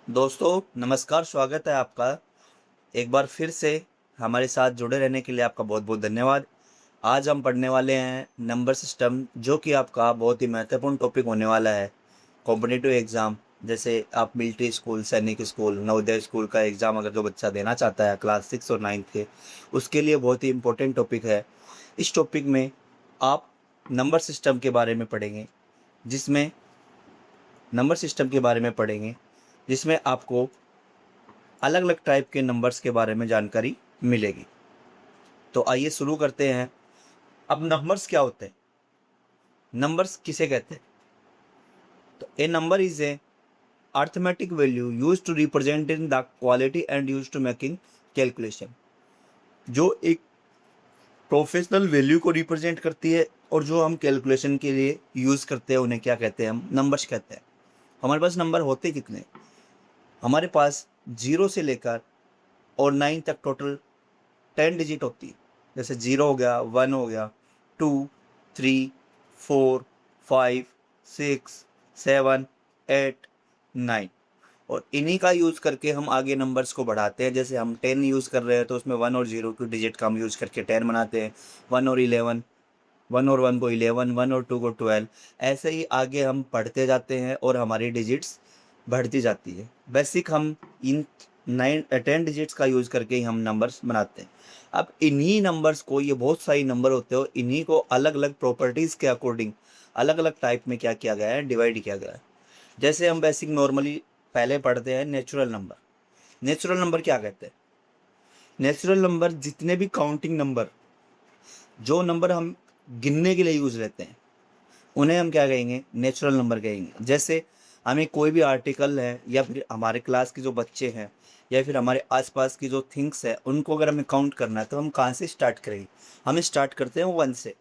दोस्तों नमस्कार, स्वागत है आपका। एक बार फिर से हमारे साथ जुड़े रहने के लिए आपका बहुत बहुत धन्यवाद। आज हम पढ़ने वाले हैं नंबर सिस्टम, जो कि आपका बहुत ही महत्वपूर्ण टॉपिक होने वाला है कॉम्पिटिटिव एग्ज़ाम। जैसे आप मिलिट्री स्कूल, सैनिक स्कूल, नवोदय स्कूल का एग्ज़ाम अगर जो बच्चा देना चाहता है क्लास 6 और 9 के, उसके लिए बहुत ही इम्पोर्टेंट टॉपिक है। इस टॉपिक में आप नंबर सिस्टम के बारे में पढ़ेंगे, जिसमें नंबर सिस्टम के बारे में पढ़ेंगे जिसमें आपको अलग अलग टाइप के नंबर्स के बारे में जानकारी मिलेगी। तो आइए शुरू करते हैं। अब नंबर्स क्या होते हैं, नंबर्स किसे कहते हैं? तो a number is a arithmetic value use to represent in the quality and use to making calculation. जो एक प्रोफेशनल वैल्यू को रिप्रेजेंट करती है और जो हम कैलकुलेशन के लिए यूज करते हैं, उन्हें क्या कहते हैं? हम नंबर्स कहते हैं। हमारे पास नंबर होते कितने? हमारे पास 0 से लेकर और 9 तक टोटल 10 डिजिट होती है। जैसे 0 हो गया, 1 हो गया, 2, 3, 4, 5, 6, 7, 8, 9। और इन्हीं का यूज़ करके हम आगे नंबर्स को बढ़ाते हैं। जैसे हम 10 यूज़ कर रहे हैं तो उसमें 1 और 0 की डिजिट का हम यूज़ करके 10 बनाते हैं। 1 और 11, 1 और 1 को 11, 1 और 2 को 12। ऐसे ही आगे हम पढ़ते जाते हैं और हमारी डिजिट्स बढ़ती जाती है। बेसिक हम इन 10 डिजिट्स का यूज़ करके ही हम नंबर्स बनाते हैं। अब इन्हीं नंबर्स को, ये बहुत सारी नंबर होते हैं और इन्हीं को अलग अलग प्रॉपर्टीज़ के अकॉर्डिंग अलग अलग टाइप में क्या किया गया है, डिवाइड किया गया है। जैसे हम बेसिक नॉर्मली पहले पढ़ते हैं नेचुरल नंबर। नेचुरल नंबर क्या कहते हैं? नेचुरल नंबर जितने भी काउंटिंग नंबर, जो नंबर हम गिनने के लिए यूज़ रहते हैं, उन्हें हम क्या कहेंगे? नेचुरल नंबर कहेंगे। जैसे हमें कोई भी आर्टिकल है, या फिर हमारे क्लास के जो बच्चे हैं, या फिर हमारे आसपास की जो थिंग्स है, उनको अगर हमें काउंट करना है तो हम कहाँ से स्टार्ट करेंगे? हम स्टार्ट करते हैं 1 से,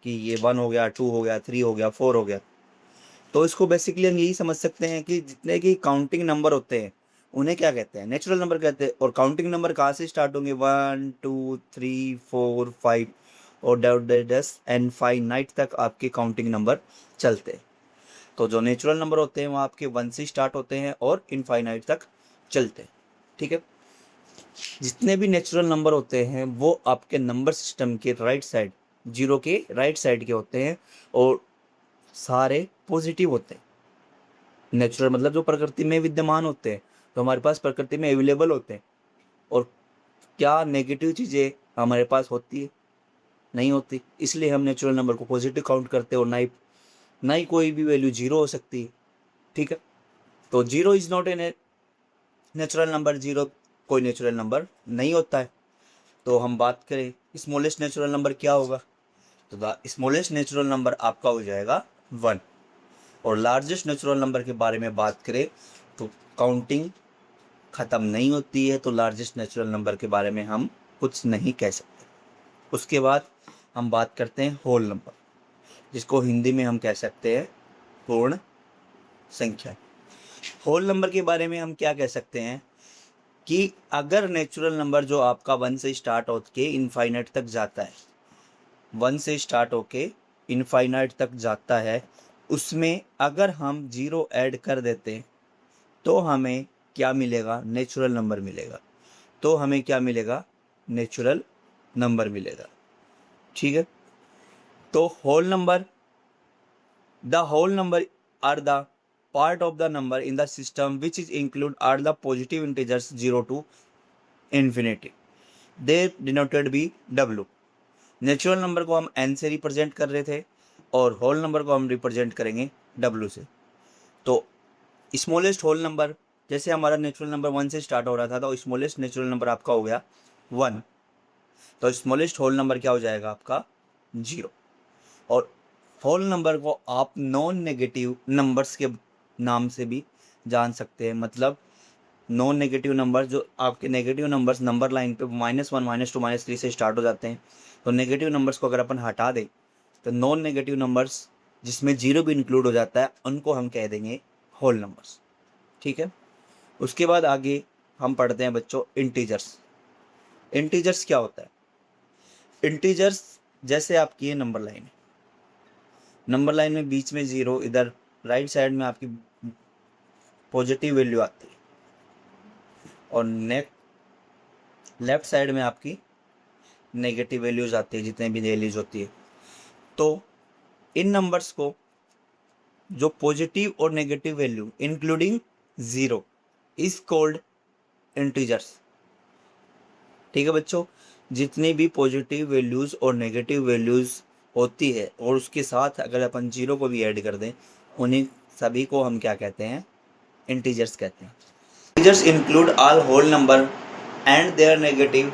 कि ये 1 हो गया, 2 हो गया, 3 हो गया, 4 हो गया। तो इसको बेसिकली हम यही समझ सकते हैं कि जितने की काउंटिंग नंबर होते हैं, उन्हें क्या कहते हैं? नेचुरल नंबर कहते हैं। और काउंटिंग नंबर कहाँ से स्टार्ट होंगे? 1, 2, 3, 4, 5 और डस इनफाइनाइट तक आपके काउंटिंग नंबर चलते हैं। तो जो नेचुरल नंबर होते हैं वो आपके 1 से स्टार्ट होते हैं और इनफाइनाइट तक चलते हैं। ठीक है। जितने भी नेचुरल नंबर होते हैं वो आपके नंबर सिस्टम के राइट साइड, 0 के राइट साइड के होते हैं और सारे पॉजिटिव होते हैं। नेचुरल मतलब जो प्रकृति में विद्यमान होते हैं, तो हमारे पास प्रकृति में अवेलेबल होते हैं। और क्या नेगेटिव चीज़ें हमारे पास होती है? नहीं होती। इसलिए हम नेचुरल नंबर को पॉजिटिव काउंट करते हैं और ना ही कोई भी वैल्यू 0 हो सकती है। ठीक है। तो 0 is not a natural number. 0 कोई नेचुरल नंबर नहीं होता है। तो हम बात करें स्मॉलेस्ट नेचुरल नंबर क्या होगा, तो द स्मॉलेस्ट नेचुरल नंबर आपका हो जाएगा 1। और लार्जेस्ट नेचुरल नंबर के बारे में बात करें तो काउंटिंग ख़त्म नहीं होती है, तो लार्जेस्ट नेचुरल नंबर के बारे में हम कुछ नहीं कह सकते। उसके बाद हम बात करते हैं होल नंबर, जिसको हिंदी में हम कह सकते हैं पूर्ण संख्या। होल नंबर के बारे में हम क्या कह सकते हैं कि अगर नेचुरल नंबर जो आपका 1 से स्टार्ट होके इनफाइनाइट तक जाता है, 1 से स्टार्ट होके इनफाइनाइट तक जाता है, उसमें अगर हम 0 ऐड कर देते हैं तो हमें क्या मिलेगा? नेचुरल नंबर मिलेगा। तो हमें क्या मिलेगा? नेचुरल नंबर मिलेगा। ठीक है। तो whole number are the part of the number in the system which is include are the positive integers 0 to infinity. They denoted by w. Natural number को हम n से रिप्रेजेंट कर रहे थे और होल नंबर को हम रिप्रेजेंट करेंगे w से। तो स्मॉलेस्ट होल नंबर, जैसे हमारा नेचुरल नंबर 1 से स्टार्ट हो रहा था, तो स्मॉलेस्ट नेचुरल नंबर आपका हो गया 1। तो स्मॉलेस्ट होल नंबर क्या हो जाएगा आपका? 0। और होल नंबर को आप नॉन नेगेटिव नंबर्स के नाम से भी जान सकते हैं। मतलब नॉन नेगेटिव नंबर, जो आपके नेगेटिव नंबर्स नंबर लाइन पे -1, -2, -3 से स्टार्ट हो जाते हैं, तो नेगेटिव नंबर्स को अगर अपन हटा दें तो नॉन नेगेटिव नंबर्स जिसमें 0 भी इंक्लूड हो जाता है, उनको हम कह देंगे होल नंबर्स। ठीक है। उसके बाद आगे हम पढ़ते हैं बच्चों इंटीजर्स। इंटीजर्स क्या होता है? इंटीजर्स जैसे आपकी ये नंबर लाइन है, नंबर लाइन में बीच में 0, इधर राइट साइड में आपकी पॉजिटिव वैल्यू आती है। और लेफ्ट साइड में आपकी नेगेटिव वैल्यूज आती है, जितने भी वैल्यूज होती है। तो इन नंबर्स को जो पॉजिटिव और negative value including zero is called integers. ठीक है बच्चों, जितनी भी पॉजिटिव वैल्यूज़ और नेगेटिव वैल्यूज़ होती है और उसके साथ अगर अपन जीरो को भी ऐड कर दें, उन्हीं सभी को हम क्या कहते हैं? इंटीजर्स कहते हैं। Integers include all whole number and their negative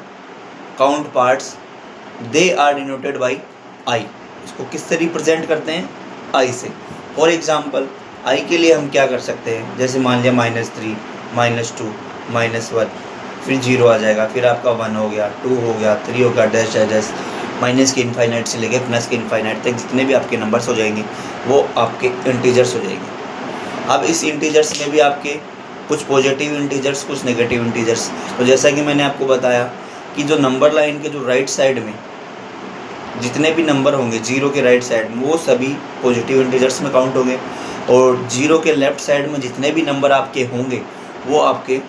counterparts, they are denoted by I. इसको किससे रिप्रेजेंट करते हैं? आई से। फॉर एग्जाम्पल आई के लिए हम क्या कर सकते हैं? जैसे मान लिया -3, -2, -1, फिर 0 आ जाएगा, फिर आपका 1 हो गया, 2 हो गया, 3 हो गया, डैश डैश डैश, माइनस के इनफाइनाइट से लेके प्लस के इनफाइनाइट तक जितने भी आपके नंबर्स हो जाएंगे वो आपके इंटीजर्स हो जाएंगे। अब इस इंटीजर्स में भी आपके कुछ पॉजिटिव इंटीजर्स, कुछ नेगेटिव इंटीजर्स। तो जैसा कि मैंने आपको बताया कि जो नंबर लाइन के जो राइट साइड में जितने भी नंबर होंगे जीरो के राइट साइड में, वो सभी पॉजिटिव इंटीजर्स में काउंट होंगे, और जीरो के लेफ्ट साइड में जितने भी नंबर आपके होंगे वो आपके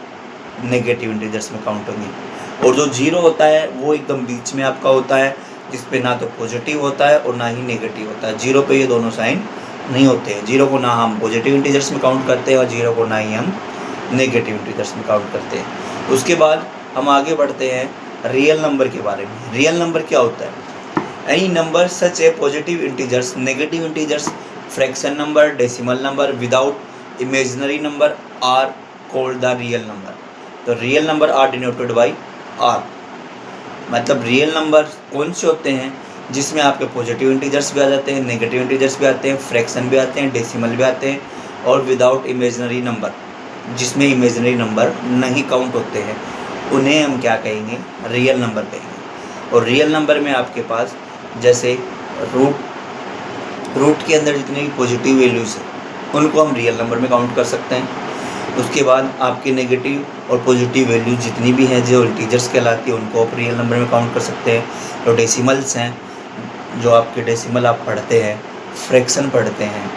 नेगेटिव इंटीजर्स में काउंट होंगे। और जो जीरो होता है वो एकदम बीच में आपका होता है, जिस पे ना तो पॉजिटिव होता है और ना ही नेगेटिव होता है। जीरो पे ये दोनों साइन नहीं होते हैं। जीरो को ना हम पॉजिटिव इंटीजर्स में काउंट करते हैं और जीरो को ना ही हम नेगेटिव इंटीजर्स में काउंट करते हैं। उसके बाद हम आगे बढ़ते हैं रियल नंबर के बारे में। रियल नंबर क्या होता है? Any number such a positive integers, negative integers, fraction number, decimal number without imaginary number are called the real number. तो real number are denoted by R. मतलब रियल नंबर कौन से होते हैं? जिसमें आपके पॉजिटिव इंटीजर्स भी आ जाते हैं, नेगेटिव इंटीजर्स भी आते हैं, फ्रैक्शन भी आते हैं, डेसिमल भी आते हैं, और विदाउट इमेजिनरी नंबर, जिसमें इमेजिनरी नंबर नहीं काउंट होते हैं, उन्हें हम क्या कहेंगे? रियल नंबर कहेंगे। और रियल नंबर में आपके पास जैसे रूट के अंदर जितने भी पॉजिटिव वैल्यूज़ हैं उनको हम रियल नंबर में काउंट कर सकते हैं। उसके बाद आपके नेगेटिव और पॉजिटिव वैल्यूज जितनी भी हैं जो इंटीजर्स कहलाती है उनको आप रियल नंबर में काउंट कर सकते हैं। जो डेसिमल्स हैं, जो आपके डेसिमल आप पढ़ते हैं, फ्रैक्शन पढ़ते हैं,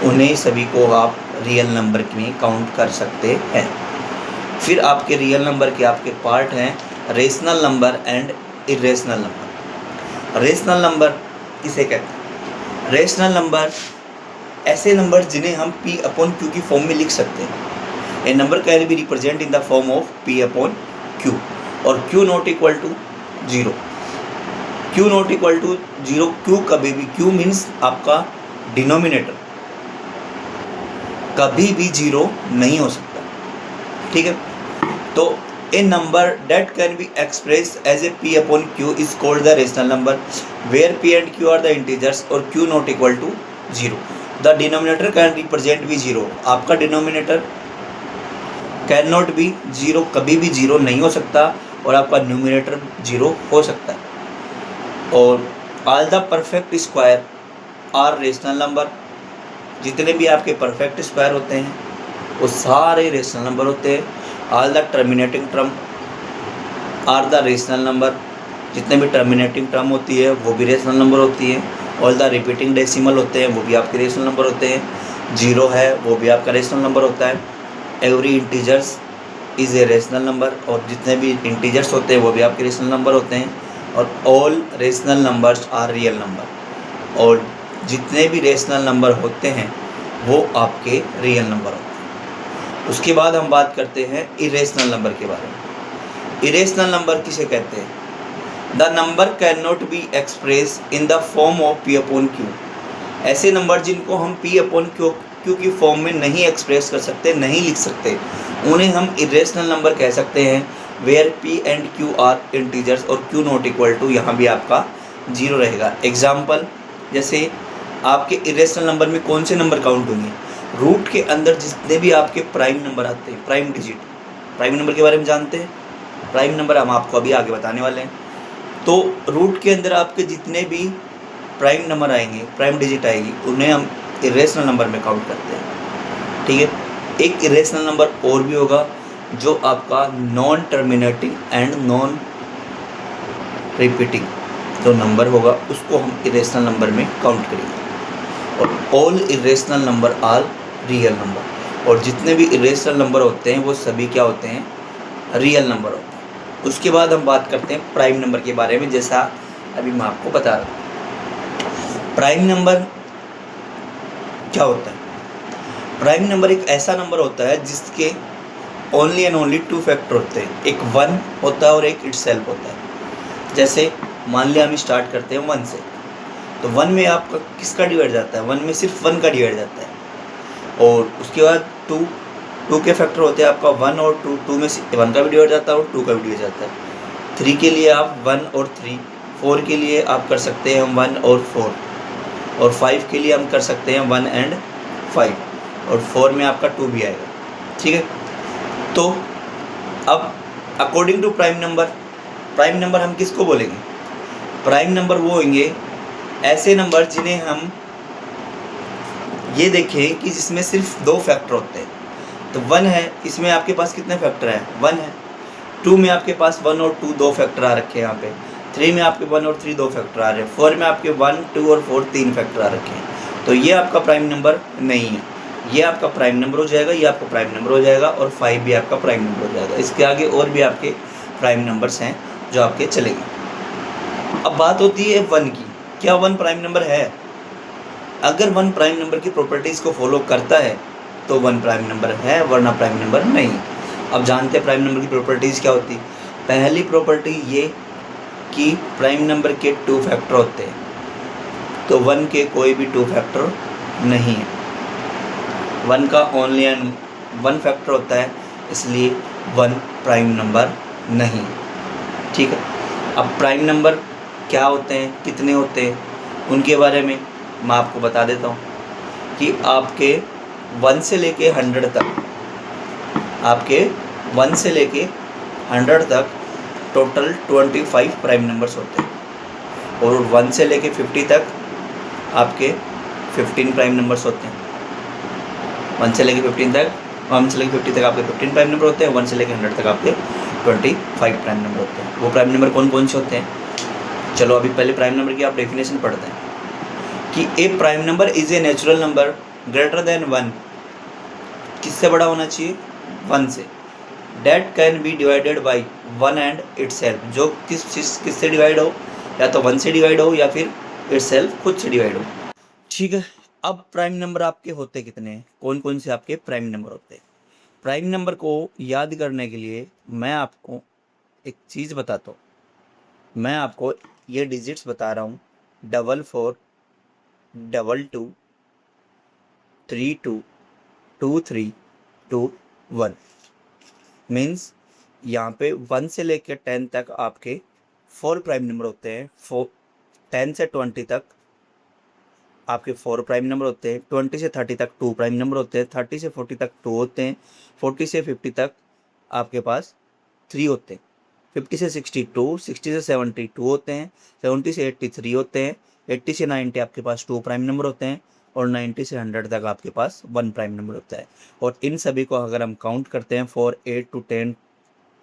उन्हें सभी को आप रियल नंबर में काउंट कर सकते हैं। फिर आपके रियल नंबर के आपके पार्ट हैं rational number and irrational number. Rational number किसे कहते हैं? रेशनल नंबर ऐसे नंबर जिन्हें हम P/Q की फॉर्म में लिख सकते हैं। A number can be represent in the form of P/Q और Q not equal to 0। Q not equal to 0, Q कभी भी, Q मीन्स आपका डिनोमिनेटर, कभी भी 0 नहीं हो सकता। ठीक है, तो a number that can be expressed as a P/Q is called the rational number where P and Q are the integers or Q not equal to 0. The denominator can represent भी 0। आपका डिनोमिनेटर कैन नॉट बी 0, कभी भी 0 नहीं हो सकता, और आपका numerator 0 हो सकता है। और all the perfect square are rational number. जितने भी आपके परफेक्ट स्क्वायर होते हैं वो सारे रेशनल नंबर होते हैं। All the terminating term are the rational number. जितने भी टर्मिनेटिंग टर्म होती है वो भी रेशनल नंबर होती है। ऑल द रिपीटिंग डेसिमल होते हैं वो भी आपके रेशनल नंबर होते हैं। 0 है वो भी आपका रेशनल नंबर होता है। Every integers is a rational number, और जितने भी इंटीजर्स होते हैं वो भी आपके रेशनल नंबर होते हैं। और all rational numbers are real number, और जितने भी रेशनल नंबर होते हैं वो आपके रियल नंबर होते हैं। उसके बाद हम बात करते हैं इरेशनल नंबर के बारे में। इरेशनल नंबर किसे कहते हैं? The number can not be express in the form of P/Q। ऐसे नंबर जिनको हम P/Q की फॉर्म में नहीं एक्सप्रेस कर सकते, नहीं लिख सकते, उन्हें हम इरेशनल नंबर कह सकते हैं। Where P and Q are integers और Q नॉट इक्वल टू, यहाँ भी आपका 0 रहेगा। एग्जाम्पल, जैसे आपके इरेशनल नंबर में कौन से नंबर काउंट होंगे? रूट के अंदर जितने भी आपके प्राइम नंबर आते हैं, प्राइम डिजिट। प्राइम नंबर के बारे में जानते हैं? प्राइम नंबर हम आपको अभी आगे बताने वाले हैं। तो रूट के अंदर आपके जितने भी प्राइम नंबर आएंगे, प्राइम डिजिट आएगी, उन्हें हम इरेशनल नंबर में काउंट करते हैं। ठीक है, एक इरेशनल नंबर और भी होगा जो आपका non terminating and non repeating जो नंबर होगा उसको हम इरेशनल नंबर में काउंट करेंगे। और all irrational number are real number. और जितने भी इरेशनल नंबर होते हैं वो सभी क्या होते हैं, रियल नंबर होते हैं। उसके बाद हम बात करते हैं प्राइम नंबर के बारे में, जैसा अभी मैं आपको बता रहा हूँ। प्राइम नंबर क्या होता है? प्राइम नंबर एक ऐसा नंबर होता है जिसके only and only two factor होते हैं, एक 1 होता है और एक इटसेल्फ होता है। जैसे मान लिया हम स्टार्ट करते हैं 1 से, तो 1 में आपका किसका डिवाइड जाता है? 1 में सिर्फ 1 का डिवाइड जाता है। और उसके बाद 2 के फैक्टर होते हैं आपका 1 और 2, 2 में से 1 का भी डिवाइड जाता है और 2 का भी डिवाइड जाता है। 3 के लिए आप 1 और 3, 4 के लिए आप कर सकते हैं हम 1 और 4, और 5 के लिए हम कर सकते हैं 1 एंड 5, और 4 में आपका 2 भी आएगा। ठीक है, तो अब अकॉर्डिंग टू प्राइम नंबर हम किसको बोलेंगे? प्राइम नंबर वो होंगे ऐसे नंबर जिन्हें हम ये देखें कि जिसमें सिर्फ 2 फैक्टर होते हैं। तो 1 है, इसमें आपके पास कितने फैक्टर हैं? 1 है। 2 में आपके पास 1 और 2 2 फैक्टर आ रखे हैं यहाँ पे। 3 में आपके 1 और 3 2 फैक्टर आ रहे हैं। 4 में आपके 1 2 और 4 3 फैक्टर आ रखे हैं। तो ये आपका प्राइम नंबर नहीं है, ये आपका प्राइम नंबर हो जाएगा, ये आपका प्राइम नंबर हो जाएगा, और 5 भी आपका प्राइम नंबर हो जाएगा। इसके आगे और भी आपके प्राइम नंबर्स हैं जो आपके चलेंगे। अब बात होती है 1 की, क्या 1 प्राइम नंबर है? अगर 1 प्राइम नंबर की प्रॉपर्टीज़ को फॉलो करता है तो 1 प्राइम नंबर है, वरना प्राइम नंबर नहीं। अब जानते हैं प्राइम नंबर की प्रॉपर्टीज़ क्या होती है। पहली प्रॉपर्टी ये कि प्राइम नंबर के 2 फैक्टर होते हैं, तो 1 के कोई भी 2 फैक्टर नहीं है। 1 का ओनली एंड 1 फैक्टर होता है, इसलिए 1 प्राइम नंबर नहीं। ठीक है, अब प्राइम नंबर क्या होते हैं, कितने होते हैं, उनके बारे में मैं आपको बता देता हूँ कि आपके 1 से लेके 100 तक, आपके 1 से लेके 100 तक टोटल 25 प्राइम नंबर्स होते हैं, और 1 से लेके 50 तक आपके 15 प्राइम नंबर्स होते हैं। 1 से लेके 15 तक, 1 से लेके 50 तक आपके 15 प्राइम नंबर होते हैं, 1 से लेके 100 तक आपके 25 प्राइम नंबर होते हैं। वो प्राइम नंबर कौन कौन से होते हैं? चलो अभी पहले प्राइम नंबर की आप डेफिनेशन पढ़ते हैं कि a prime number is a natural number greater than 1। किससे बड़ा होना चाहिए? 1 से। That can be divided by 1 and itself, जो किससे डिवाइड हो, या तो 1 से डिवाइड हो या फिर इटसेल्फ खुद से डिवाइड हो। ठीक है, अब प्राइम नंबर आपके होते कितने हैं, कौन कौन से आपके प्राइम नंबर होते हैं? प्राइम नंबर को याद करने के लिए मैं आपको एक चीज़ बताता हूँ। मैं आपको ये डिजिट्स बता रहा हूँ, 44 22 32 23 21। मीन्स यहाँ पे 1 से लेकर 10 तक आपके 4 प्राइम नंबर होते हैं। 10 से 20 तक आपके 4 प्राइम नंबर होते हैं। 20 से 30 तक 2 प्राइम नंबर होते हैं। 30 से 40 तक 2 होते हैं। 40 से 50 तक आपके पास 3 होते हैं। 50 से 62, 60 से 72 होते हैं। 70 से 83 होते हैं। 80 से 90 आपके पास 2 प्राइम नंबर होते हैं, और 90 से 100 तक आपके पास 1 प्राइम नंबर होता है। और इन सभी को अगर हम काउंट करते हैं, 4 8 two 10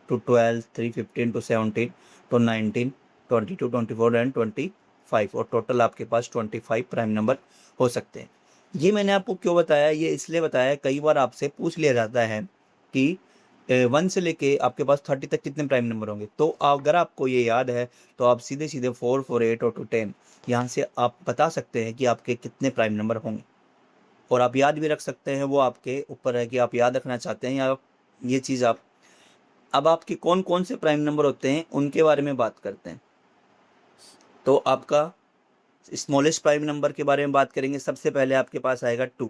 two 12 3 15 two 17 two 19 22 24 and 25, और टोटल आपके पास 25 प्राइम नंबर हो सकते हैं। ये मैंने आपको क्यों बताया? ये इसलिए बताया, कई बार आपसे पूछ लिया जाता है कि 1 से लेके आपके पास 30 तक कितने प्राइम नंबर होंगे। तो अगर आपको ये याद है तो आप सीधे सीधे 4 4 8 और 2 10 यहाँ से आप बता सकते हैं कि आपके कितने प्राइम नंबर होंगे। और आप याद भी रख सकते हैं, वो आपके ऊपर है कि आप याद रखना चाहते हैं या ये चीज़ आप। अब आपके कौन कौन से प्राइम नंबर होते हैं उनके बारे में बात करते हैं। तो आपका स्मॉलेस्ट प्राइम नंबर के बारे में बात करेंगे। सबसे पहले आपके पास आएगा 2,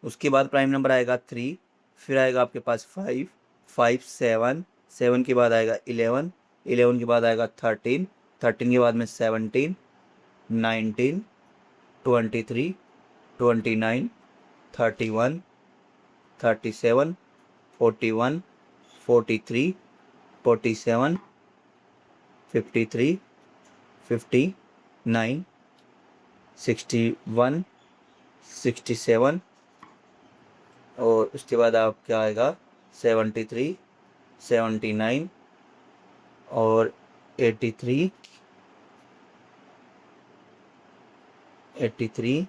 उसके बाद प्राइम नंबर आएगा 3, फिर आएगा आपके पास 5 5 7 7 के बाद आएगा 11 11 के बाद आएगा 13 13 के बाद में 17 19 23 29 31 37 41 43 47 53 59 61 67, और उसके बाद आपका आएगा 73 79 और 83 83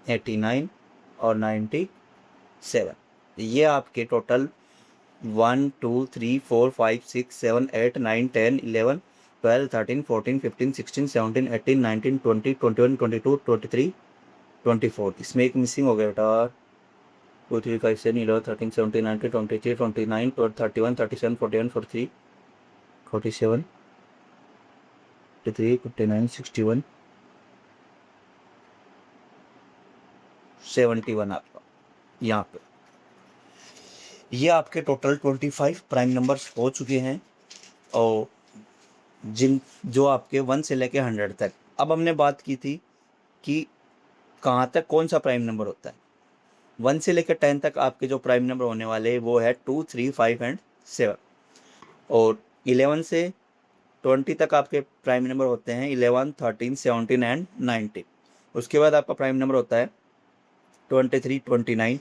89 और 97। ये आपके टोटल 1 2 3 4 5 6 7 8 9 10 11 12 13 14 15 16 17 18 19 20 21 22 23 24। इसमें एक मिसिंग हो गया बेटा। 2 3 5 7 11 13 17 19 23 29 31 37 41 43 47 53 59 61 71 आपका यहाँ पे। ये आपके टोटल 25 प्राइम नंबर्स हो चुके हैं, और जिन जो आपके 1 से लेके 100 तक। अब हमने बात की थी कि कहाँ तक कौन सा प्राइम नंबर होता है। 1 से लेकर 10 तक आपके जो प्राइम नंबर होने वाले वो है 2 3 5 एंड 7, और 11 से 20 तक आपके प्राइम नंबर होते हैं 11 13 17 एंड 19। उसके बाद आपका प्राइम नंबर होता है 23 29,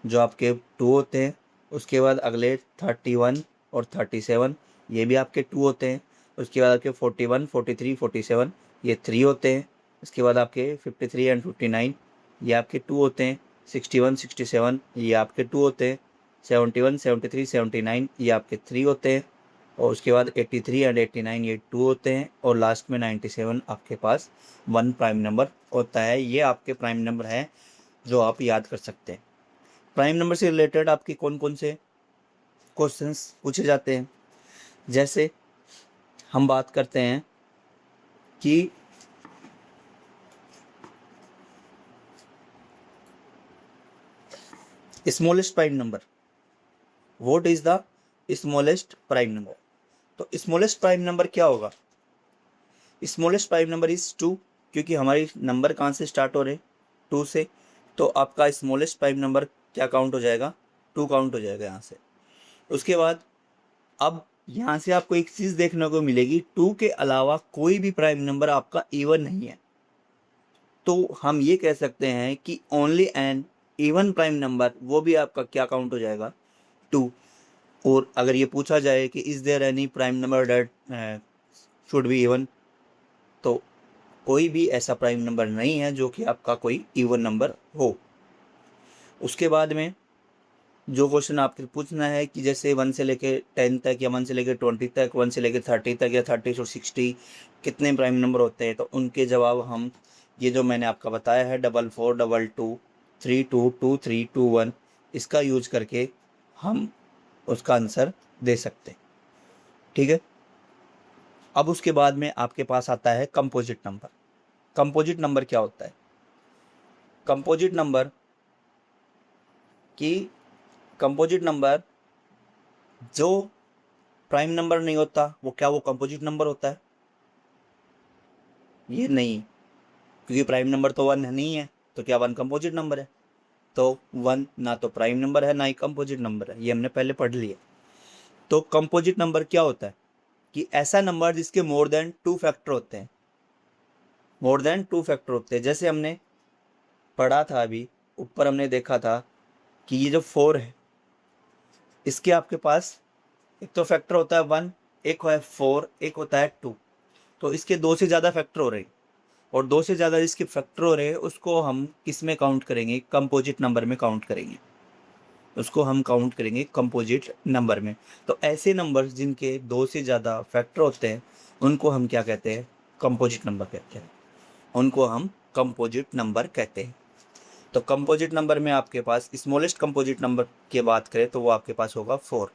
जो आपके 2 होते हैं। उसके बाद अगले 31 और 37, ये भी आपके 2 होते हैं। उसके बाद आपके 41 43 47, ये 3 होते हैं। उसके बाद आपके 53 एंड 59, ये आपके 2 होते हैं। 61 67, ये आपके 2 होते हैं। 71 73 79, ये आपके 3 होते हैं। और उसके बाद 83 एंड 89, ये 2 होते हैं। और लास्ट में 97 आपके पास 1 प्राइम नंबर होता है। ये आपके प्राइम नंबर हैं जो आप याद कर सकते हैं। प्राइम नंबर से रिलेटेड आपके कौन कौन से क्वेश्चंस पूछे जाते हैं, जैसे हम बात करते हैं कि smallest prime number, what is the smallest prime number. तो स्मॉलेस्ट प्राइम नंबर क्या होगा। स्मॉलेस्ट प्राइम नंबर इज 2, क्योंकि हमारी नंबर कहाँ से स्टार्ट हो रहे हैं, 2 से। तो आपका स्मॉलेस्ट प्राइम नंबर क्या काउंट हो जाएगा, 2 काउंट हो जाएगा यहाँ से। उसके बाद अब यहाँ से आपको एक चीज़ देखने को मिलेगी, 2 के अलावा कोई भी प्राइम नंबर आपका इवन नहीं है। तो हम ये कह सकते हैं कि only an even prime number, वो भी आपका क्या काउंट हो जाएगा, 2। और अगर ये पूछा जाए कि is there any prime number that should be even, तो कोई भी ऐसा प्राइम नंबर नहीं है जो कि आपका कोई इवन नंबर हो। उसके बाद में जो क्वेश्चन आपके पूछना है कि जैसे 1 से लेके 10 तक, या 1 से लेके 20 तक, 1 से लेके 30 तक, या 30 से 60 कितने प्राइम नंबर होते हैं, तो उनके जवाब हम ये जो मैंने आपका बताया है 44 22 32 23 21, इसका यूज करके हम उसका आंसर दे सकते हैं। ठीक है। अब उसके बाद में आपके पास आता है कंपोजिट नंबर। कंपोजिट नंबर क्या होता है। कंपोजिट नंबर की कंपोजिट नंबर जो प्राइम नंबर नहीं होता वो क्या, वो कंपोजिट नंबर होता है, ये नहीं। क्योंकि प्राइम नंबर तो 1 नहीं है, तो क्या 1 कंपोजिट नंबर है। तो 1 ना तो प्राइम नंबर है ना ही कंपोजिट नंबर है, ये हमने पहले पढ़ लिया। तो कंपोजिट नंबर क्या होता है कि ऐसा नंबर जिसके मोर देन 2 फैक्टर होते हैं। मोर देन 2 फैक्टर होते हैं, जैसे हमने पढ़ा था अभी ऊपर, हमने देखा था कि ये जो 4 है, इसके आपके पास एक तो फैक्टर होता है 1, एक है 4, एक होता है 2। तो इसके 2 से ज़्यादा फैक्टर हो रहे हैं, और 2 से ज़्यादा जिसके फैक्टर हो रहे हैं उसको हम किस में काउंट करेंगे, कंपोजिट नंबर में काउंट करेंगे। उसको हम काउंट करेंगे कंपोजिट नंबर में। तो ऐसे नंबर्स जिनके 2 से ज़्यादा फैक्टर होते हैं उनको हम क्या कहते हैं, कंपोजिट नंबर कहते हैं। उनको हम कंपोजिट नंबर कहते हैं। तो कंपोजिट नंबर में आपके पास स्मॉलेस्ट कंपोजिट नंबर की बात करें तो वो आपके पास होगा 4।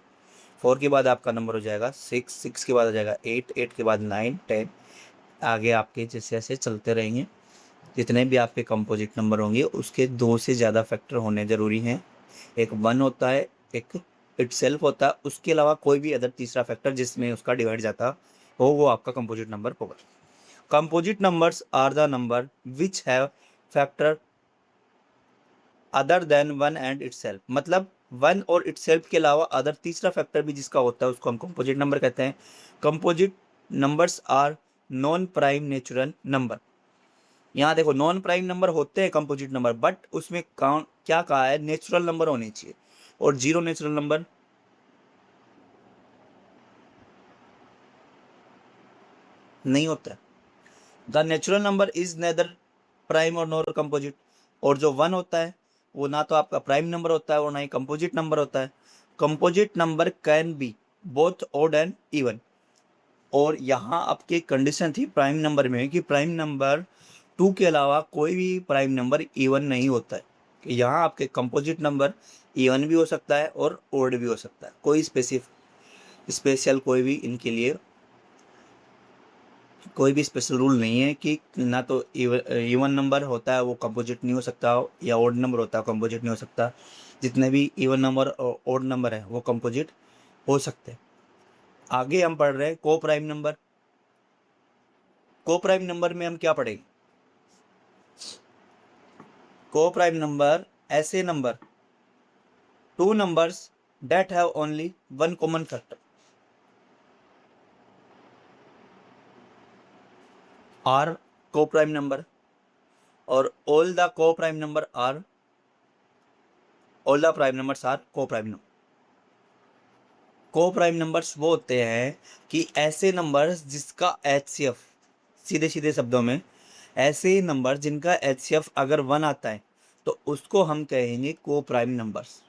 4 के बाद आपका नंबर हो जाएगा 6, 6 के बाद हो जाएगा 8, 8 के बाद 9 10, आगे आपके जैसे जैसे चलते रहेंगे। जितने भी आपके कंपोजिट नंबर होंगे उसके 2 से ज़्यादा फैक्टर होने ज़रूरी हैं। एक 1 होता है, एक इटसेल्फ होता है, उसके अलावा कोई भी अदर तीसरा फैक्टर जिसमें उसका डिवाइड जाता हो वो आपका कंपोजिट नंबर होगा। Composite numbers are the number which have factor other than 1 and itself. मतलब 1 और इटसेल्फ के अलावा अदर तीसरा फैक्टर भी जिसका होता है उसको हम कंपोजिट नंबर कहते हैं। Composite numbers are non prime natural number. यहाँ देखो नॉन प्राइम नंबर होते हैं कंपोजिट नंबर, बट उसमें काउंट क्या कहा है, नेचुरल नंबर होने चाहिए, और 0 नेचुरल नंबर नहीं होता है। The natural number is nether prime और नॉर कंपोजिट। और जो 1 होता है वो ना तो आपका प्राइम नंबर होता है और ना ही कंपोजिट नंबर होता है। Composite number can B both odd and even. और यहाँ आपकी कंडीशन थी प्राइम नंबर में कि प्राइम नंबर 2 के अलावा कोई भी प्राइम नंबर इवन नहीं होता है। कि यहाँ आपके कंपोजिट नंबर इवन भी हो सकता है और ओड भी हो सकता है, कोई स्पेशल कोई भी इनके लिए कोई भी स्पेशल रूल नहीं है कि ना तो इवन नंबर होता है वो कंपोजिट नहीं हो सकता या ओड नंबर होता है कंपोजिट नहीं हो सकता। जितने भी इवन नंबर और ओड नंबर है वो कंपोजिट हो सकते हैं। आगे हम पढ़ रहे हैं को प्राइम नंबर। को प्राइम नंबर में हम क्या पढ़ेंगे? को प्राइम नंबर ऐसे number two numbers that have only one common factor are co-prime number और all the co-prime numbers are co-prime number। Co-prime numbers वो होते हैं कि ऐसे नंबर्स जिसका HCF, सीधे सीधे शब्दों में ऐसे नंबर जिनका HCF अगर 1 आता है तो उसको हम कहेंगे को-प्राइम नंबर्स।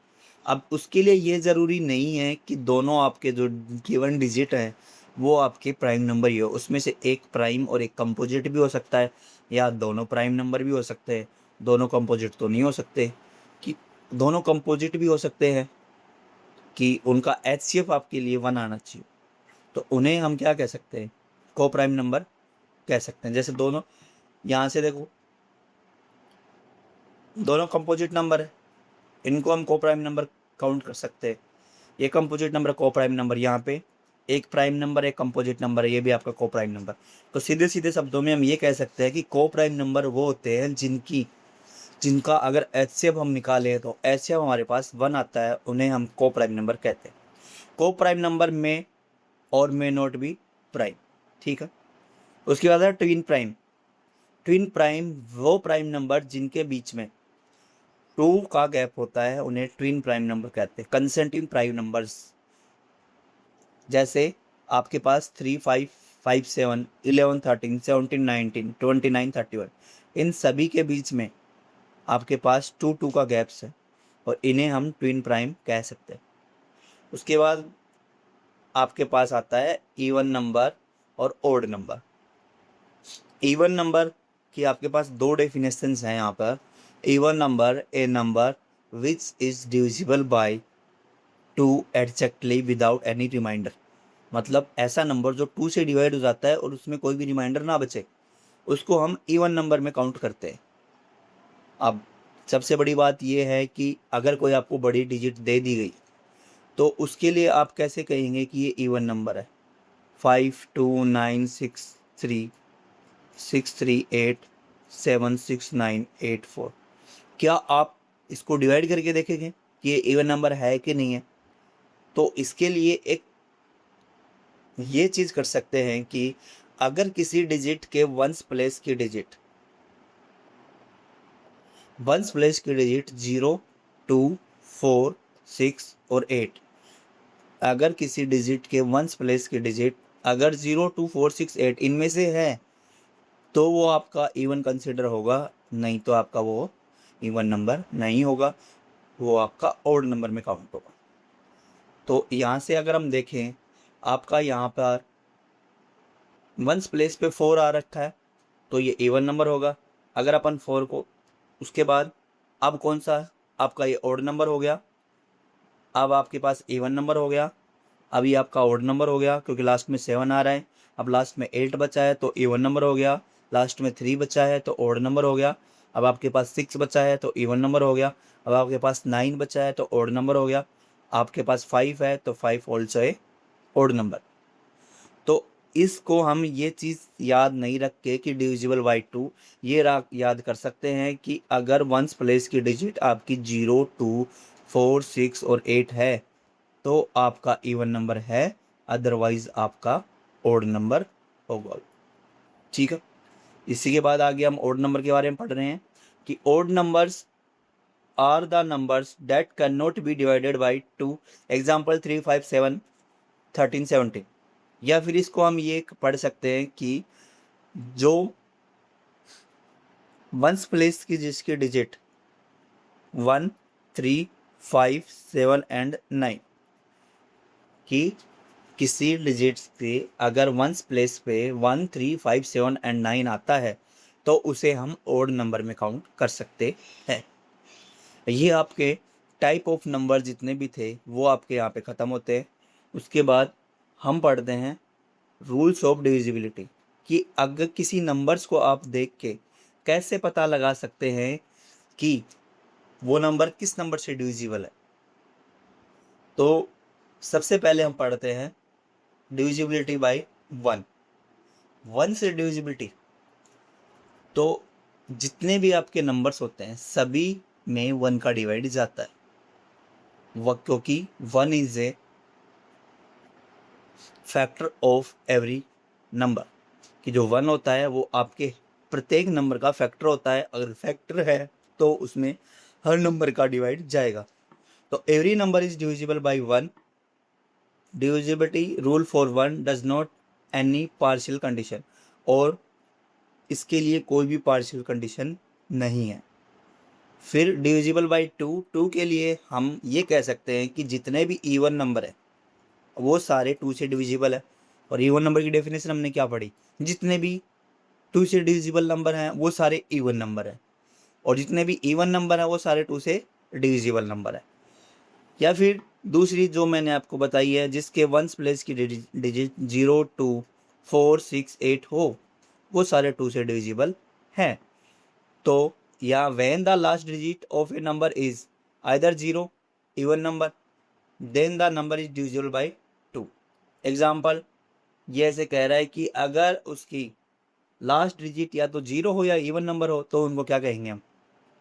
अब उसके लिए ये ज़रूरी नहीं है कि दोनों आपके जो गिवन डिजिट हैं वो आपके प्राइम नंबर ही हो, उसमें से एक प्राइम और एक कंपोजिट भी हो सकता है या दोनों प्राइम नंबर भी हो सकते हैं। दोनों कंपोजिट तो नहीं हो सकते, कि दोनों कंपोजिट भी हो सकते हैं कि उनका HCF आपके लिए 1 आना चाहिए, तो उन्हें हम क्या कह सकते हैं? को प्राइम नंबर कह सकते हैं। जैसे दोनों यहाँ से देखो, दोनों कंपोजिट नंबर है, इनको हम को प्राइम नंबर काउंट कर सकते हैं। ये कंपोजिट नंबर को प्राइम नंबर, यहाँ पे एक प्राइम नंबर एक कंपोजिट नंबर है, ये भी आपका को प्राइम नंबर। तो सीधे सीधे शब्दों में हम ये कह सकते हैं कि को प्राइम नंबर वो होते हैं जिनका अगर HCF हम निकालें तो HCF हमारे पास 1 आता है, उन्हें हम को प्राइम नंबर कहते हैं। को प्राइम नंबर में और मे नॉट बी प्राइम, ठीक है। उसके बाद है ट्विन प्राइम। ट्विन प्राइम वो प्राइम नंबर जिनके बीच में 2 का गैप होता है, उन्हें ट्विन प्राइम नंबर कहते हैं। कंसेंटिव प्राइम नंबर्स जैसे आपके पास 3, 5, 5, 7, 11, 13, 17, 19, 29, 31, इन सभी के बीच में आपके पास 2 का गैप्स है और इन्हें हम ट्विन प्राइम कह सकते हैं। उसके बाद आपके पास आता है इवन नंबर और ओड नंबर। इवन नंबर की आपके पास 2 डेफिनेशंस हैं यहाँ पर। Even number a number which is divisible by 2 exactly without any remainder. मतलब ऐसा नंबर जो 2 से डिवाइड हो जाता है और उसमें कोई भी रिमाइंडर ना बचे, उसको हम इवन नंबर में काउंट करते हैं। अब सबसे बड़ी बात यह है कि अगर कोई आपको बड़ी डिजिट दे दी गई तो उसके लिए आप कैसे कहेंगे कि ये इवन नंबर है? 5, 2, 9, 6, 3, 6, 3, 8, 7, 6, 9, 8, 4। क्या आप इसको डिवाइड करके देखेंगे कि ये इवन नंबर है कि नहीं है? तो इसके लिए एक ये चीज़ कर सकते हैं कि अगर किसी डिजिट के वंस प्लेस की डिजिट 0, 2, 4, 6 और 8, अगर किसी डिजिट के वंस प्लेस की डिजिट अगर 0, 2, 4, 6, 8 इनमें से है तो वो आपका इवन कंसिडर होगा, नहीं तो आपका वो इवन नंबर नहीं होगा, वो आपका ऑड नंबर में काउंट होगा। तो यहाँ से अगर हम देखें, आपका यहाँ पर वंस प्लेस पे 4 आ रखा है तो ये इवन नंबर होगा। अगर अपन 4 को उसके बाद अब कौन सा आपका ये ऑड नंबर हो गया, अब आपके पास इवन नंबर हो गया, अभी आपका ऑड नंबर हो गया क्योंकि लास्ट में 7 आ रहा है। अब लास्ट में 8 बचा है तो इवन नंबर हो गया, लास्ट में 3 बचा है तो ऑड नंबर हो गया। अब आपके पास 6 बचा है तो इवन नंबर हो गया। अब आपके पास 9 बचा है तो ऑड नंबर हो गया। आपके पास 5 है तो 5 ऑल्सो है ऑड नंबर। तो इसको हम ये चीज़ याद नहीं रख के कि डिविजिबल बाई 2, ये याद कर सकते हैं कि अगर वंस प्लेस की डिजिट आपकी 0, 2, 4, 6 और 8 है तो आपका इवन नंबर है, अदरवाइज आपका ओड नंबर होगा। ठीक है। इसी के बाद आगे हम ओड नंबर के बारे में पढ़ रहे हैं कि odd numbers are the numbers that cannot be divided by 2। Example 3, 5, 7, 13, 17। या फिर इसको हम ये पढ़ सकते हैं कि जो वंस प्लेस की जिसकी डिजिट 1, 3, 5, 7 एंड 9 कि किसी डिजिट्स पे अगर वंस प्लेस पे 1, 3, 5, 7 एंड 9 आता है तो उसे हम ओड नंबर में काउंट कर सकते हैं। ये आपके टाइप ऑफ नंबर जितने भी थे वो आपके यहाँ पे ख़त्म होते हैं। उसके बाद हम पढ़ते हैं रूल्स ऑफ डिविजिबिलिटी कि अगर किसी नंबर्स को आप देख के कैसे पता लगा सकते हैं कि वो नंबर किस नंबर से डिविजिबल है। तो सबसे पहले हम पढ़ते हैं डिविजिबिलिटी बाय 1। 1 से डिविजिबिलिटी, तो जितने भी आपके नंबर्स होते हैं सभी में 1 का डिवाइड जाता है क्योंकि 1 is a factor of every number कि जो 1 होता है वो आपके प्रत्येक नंबर का फैक्टर होता है। अगर फैक्टर है तो उसमें हर नंबर का डिवाइड जाएगा। तो every number is divisible bye 1। Divisibility rule for 1 does not any partial condition, और इसके लिए कोई भी पार्शियल कंडीशन नहीं है। फिर डिविजिबल बाय 2, 2 के लिए हम ये कह सकते हैं कि जितने भी इवन नंबर है वो सारे 2 से डिविजिबल है। और इवन नंबर की डेफिनेशन हमने क्या पढ़ी, जितने भी 2 से डिविजिबल नंबर हैं वो सारे इवन नंबर हैं, और जितने भी इवन नंबर हैं वो सारे 2 से डिविजिबल नंबर है। या फिर दूसरी जो मैंने आपको बताई है जिसके वंस प्लेस की डिजिट 0, 2, 4, 6, 8 हो वो सारे 2 से डिविजिबल हैं। तो या when the last digit of a number is either 0 even number then the number is divisible by 2। Example ये ऐसे कह रहा है कि अगर उसकी लास्ट डिजिट या तो 0 हो या इवन नंबर हो तो उनको क्या कहेंगे, हम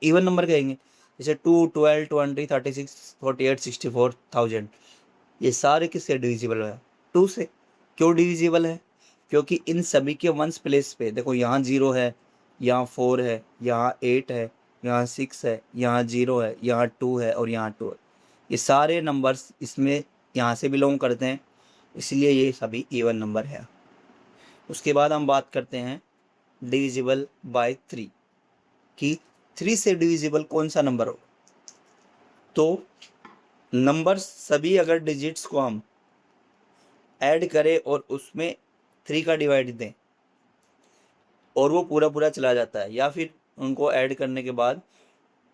इवन नंबर कहेंगे। जैसे 2, 12, 20, 36, 48, 64,000, ये सारे किससे डिविजिबल है, 2 से। क्यों डिविजिबल है, क्योंकि इन सभी के वंस प्लेस पे देखो यहाँ 0 है, यहाँ 4 है, यहाँ 8 है, यहाँ 6 है, यहाँ 0 है, यहाँ 2 है और यहाँ 2 है। ये सारे नंबर्स इसमें यहाँ से बिलोंग करते हैं, इसलिए ये सभी इवन नंबर है। उसके बाद हम बात करते हैं डिविजिबल बाय 3 कि 3 से डिविजिबल कौन सा नंबर हो। तो नंबर सभी अगर डिजिट्स को हम ऐड करें और उसमें 3 का डिवाइड दें और वो पूरा पूरा चला जाता है, या फिर उनको ऐड करने के बाद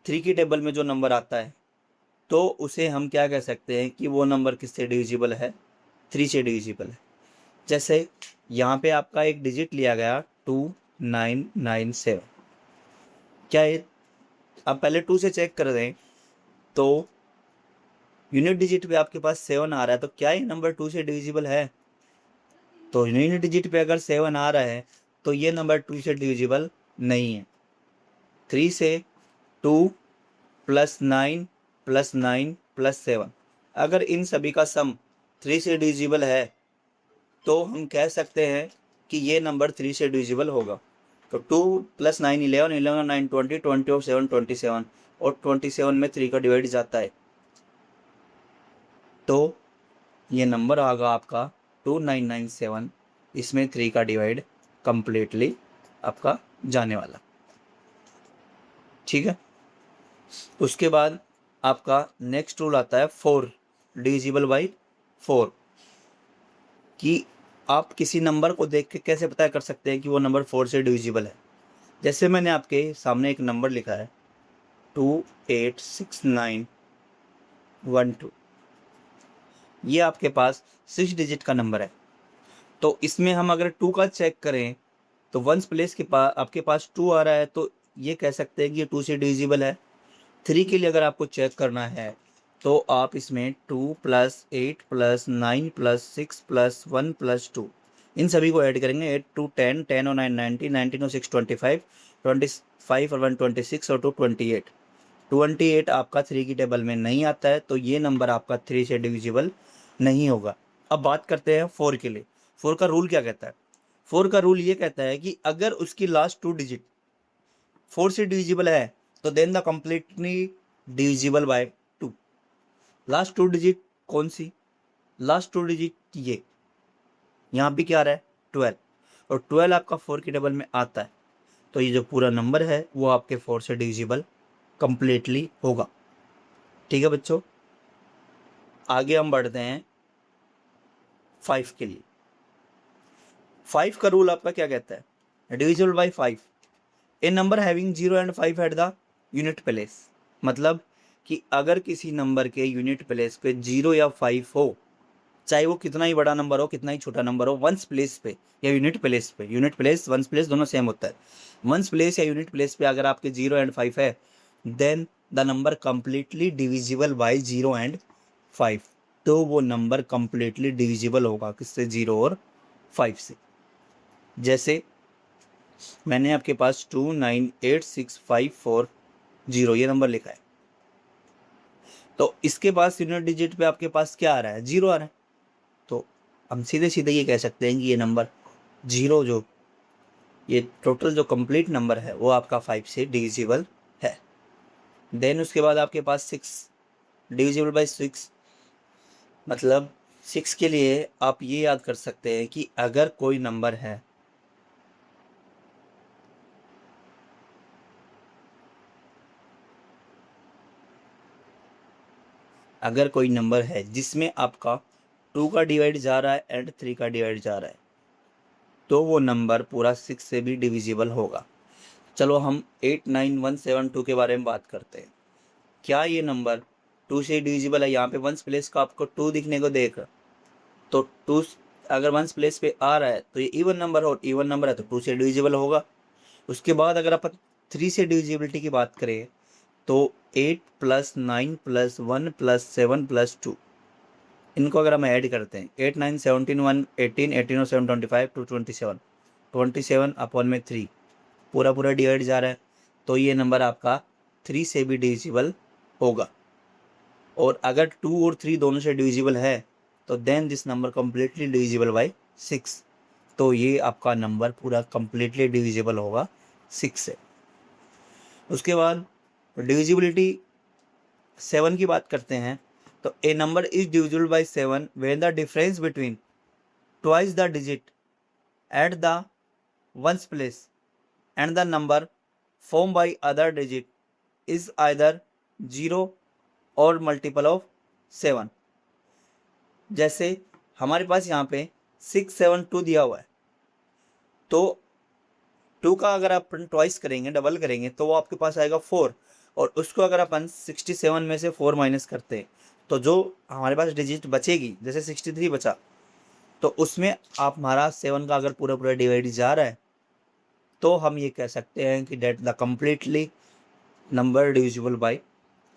3 की टेबल में जो नंबर आता है तो उसे हम क्या कह सकते हैं कि वो नंबर किससे डिविजिबल है, 3 से डिविजिबल है। जैसे यहाँ पे आपका एक डिजिट लिया गया 2997, क्या ये आप पहले 2 से चेक कर दें तो यूनिट डिजिट पे आपके पास 7 आ रहा है, तो क्या ये नंबर 2 से डिविजिबल है। तो यूनिट डिजिट पे अगर 7 आ रहा है तो ये नंबर 2 से डिविजिबल नहीं है। 3 से 2 प्लस 9 प्लस 9 प्लस 7, अगर इन सभी का सम 3 से डिविजिबल है तो हम कह सकते हैं कि ये नंबर 3 से डिविजिबल होगा। तो 2 प्लस 9 11, 11 9 20, 20 और 7 27, और 27 में 3 का डिवाइड जाता है, तो ये नंबर आएगा आपका 2997। इसमें 3 का डिवाइड कंप्लीटली आपका जाने वाला, ठीक है। उसके बाद आपका नेक्स्ट रूल आता है 4, डिविजिबल बाय 4 कि आप किसी नंबर को देख के कैसे पता कर सकते हैं कि वो नंबर 4 से डिविजिबल है। जैसे मैंने आपके सामने एक नंबर लिखा है 286912, ये आपके पास 6 डिजिट का नंबर है। तो इसमें हम अगर 2 का चेक करें तो वंस प्लेस के पास आपके पास 2 आ रहा है, तो ये कह सकते हैं कि ये 2 से डिविजिबल है। 3 के लिए अगर आपको चेक करना है तो आप इसमें 2 plus 8 plus 9 plus 6 plus 1 plus 2 इन सभी को ऐड करेंगे। 8 2 10, 10 और 9 19, 19 और 6 25, 25 और 1 26 और 2 28। 28 आपका 3 की टेबल में नहीं आता है, तो ये नंबर आपका 3 से डिविजिबल नहीं होगा। अब बात करते हैं 4 के लिए। 4 का रूल क्या कहता है, 4 का रूल ये कहता है कि अगर उसकी लास्ट 2 डिजिट 4 से डिविजिबल है तो then the completely divisible by 2। Last 2 digit कौन सी, लास्ट 2 डिजिट ये यहाँ भी क्या आ रहा है 12, और 12 आपका 4 की टेबल में आता है, तो ये जो पूरा नंबर है वो आपके 4 से डिविजिबल कंप्लीटली होगा। ठीक है बच्चों, आगे हम बढ़ते हैं 5 के लिए। 5 का रूल आपका क्या कहता है? Divisible by 5, A number having 0 and 5 at the unit place. मतलब कि अगर किसी नंबर के यूनिट प्लेस पे 0 या 5 हो, चाहे वो कितना ही बड़ा नंबर हो कितना ही छोटा नंबर हो, वंस प्लेस पे या यूनिट प्लेस पे, यूनिट प्लेस वंस प्लेस दोनों सेम होता है, वंस प्लेस या यूनिट प्लेस पे अगर आपके 0 एंड 5 है, then the number completely divisible by 0 and 5। तो वो नंबर कंप्लीटली डिविजिबल होगा किससे? 0 और 5 से। जैसे मैंने आपके पास 2986540 ये नंबर लिखा है, तो इसके पास यूनिट डिजिट पे आपके पास क्या आ रहा है? 0 आ रहा है। तो हम सीधे सीधे ये कह सकते हैं कि ये नंबर 0 जो ये टोटल जो कंप्लीट नंबर है वो आपका 5 से डिविजिबल है। देन उसके बाद आपके पास 6 डिविजिबल बाय 6, मतलब 6 के लिए आप ये याद कर सकते हैं कि अगर कोई नंबर है, अगर कोई नंबर है जिसमें आपका 2 का डिवाइड जा रहा है एंड 3 का डिवाइड जा रहा है, तो वो नंबर पूरा 6 से भी डिविजिबल होगा। चलो हम 89172 के बारे में बात करते हैं। क्या ये नंबर 2 से डिविजिबल है? यहाँ पे वंस प्लेस का आपको 2 दिखने को देख, तो 2 अगर वंस प्लेस पे आ रहा है तो ये इवन नंबर और इवन नंबर है तो 2 से डिविजिबल होगा। उसके बाद अगर अपन 3 से डिविजिबिलिटी की बात करें तो 8 + 9 + 1 + 7 + 2, इनको अगर हम ऐड करते हैं 8 9 17 1 18 18 और 7 25 2 27, 27 अपॉन में 3 पूरा पूरा डिवाइड जा रहा है, तो ये नंबर आपका 3 से भी डिविजिबल होगा। और अगर 2 और 3 दोनों से डिविजिबल है तो then this number completely divisible by 6, तो ये आपका नंबर पूरा कम्प्लीटली डिविजिबल होगा 6 से। उसके बाद डिविजिबिलिटी 7 की बात करते हैं, तो a number is divisible by 7 when the difference between twice the digit at the ones place and the number form by other digit is either 0 or multiple of 7। जैसे हमारे पास यहाँ पे 672 दिया हुआ है, तो 2 का अगर अपन ट्वाइस करेंगे, डबल करेंगे, तो वो आपके पास आएगा 4, और उसको अगर अपन 67 में से 4 माइनस करते हैं तो जो हमारे पास डिजिट बचेगी, जैसे 63 बचा, तो उसमें आप हमारा 7 का अगर पूरा पूरा डिवाइड जा रहा है तो हम ये कह सकते हैं कि that the completely number divisible by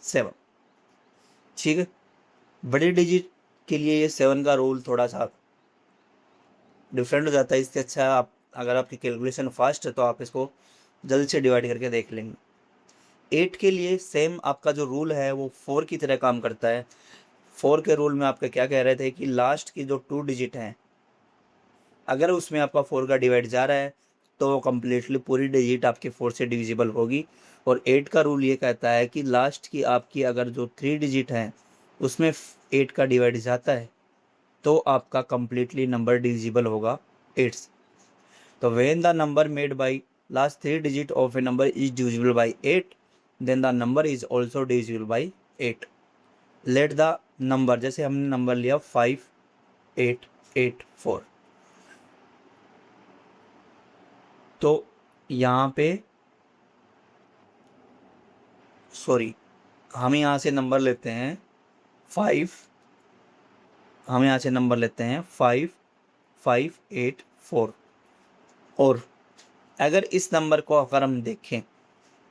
7। ठीक है, बड़े डिजिट के लिए ये 7 का रूल थोड़ा सा डिफरेंट हो जाता है। इससे अच्छा आप अगर आपकी कैलकुलेशन फास्ट है तो आप इसको जल्द से डिवाइड करके देख लेंगे। 8 के लिए सेम आपका जो रूल है वो 4 की तरह काम करता है। 4 के रूल में आपका क्या कह रहे थे कि लास्ट की जो 2 डिजिट हैं, अगर उसमें आपका 4 का डिवाइड जा रहा है तो वो कम्प्लीटली पूरी डिजिट आपके 4 से डिविजिबल होगी। और 8 का रूल ये कहता है कि लास्ट की आपकी अगर जो 3 डिजिट हैं उसमें 8 का डिवाइड जाता है तो आपका कम्प्लीटली नंबर डिविजिबल होगा 8 से। तो when the number made by last 3 digit of a number is divisible by 8, then the number is also divisible by 8। Let the number, जैसे हमने नंबर लिया 5884, तो यहाँ पे सॉरी हम यहाँ से नंबर लेते हैं 5, हम यहाँ से नंबर लेते हैं 5584, और अगर इस नंबर को अगर हम देखें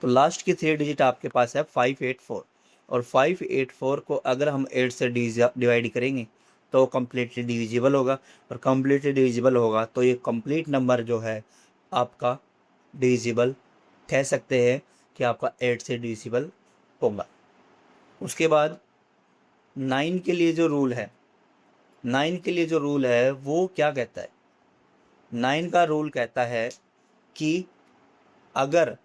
तो लास्ट की 3 डिजिट आपके पास है 584, और 584 को अगर हम 8 से डिवाइड करेंगे तो कम्प्लीटली डिविजिबल होगा, और कम्प्लीटली डिविजिबल होगा तो ये कंप्लीट नंबर जो है आपका डिविजिबल कह सकते हैं कि आपका 8 से डिविजिबल होगा। उसके बाद 9 के लिए जो रूल है, 9 के लिए जो रूल है वो क्या कहता है? 9 का रूल कहता है कि अगर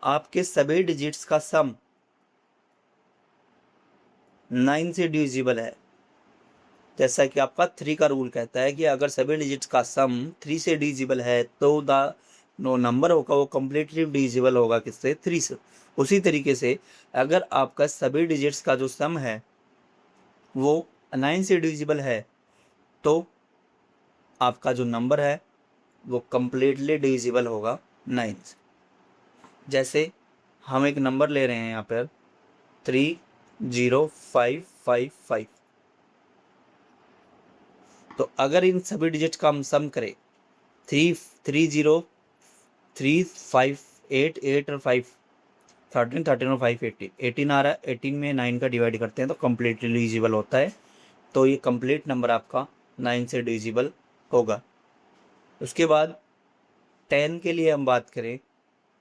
आपके सभी डिजिट्स का सम 9 से डिविजिबल है, जैसा कि आपका 3 का रूल कहता है कि अगर सभी डिजिट्स का सम 3 से डिविजिबल है तो द नंबर होगा वो कम्प्लीटली डिविजिबल होगा किससे, 3 से। उसी तरीके से अगर आपका सभी डिजिट्स का जो सम है वो 9 से डिविजिबल है तो आपका जो नंबर है वो कम्प्लीटली डिविजिबल होगा 9 से। जैसे हम एक नंबर ले रहे हैं यहाँ पर 30555, तो अगर इन सभी डिजिट्स का हम सम करें 3 3 0 3 5 8 8 और 5 13 13 और 5 18 18 आ रहा है, 18 में 9 का डिवाइड करते हैं तो कम्प्लीटली डिविजिबल होता है। तो ये कंप्लीट नंबर आपका 9 से डिविजिबल होगा। उसके बाद 10 के लिए हम बात करें,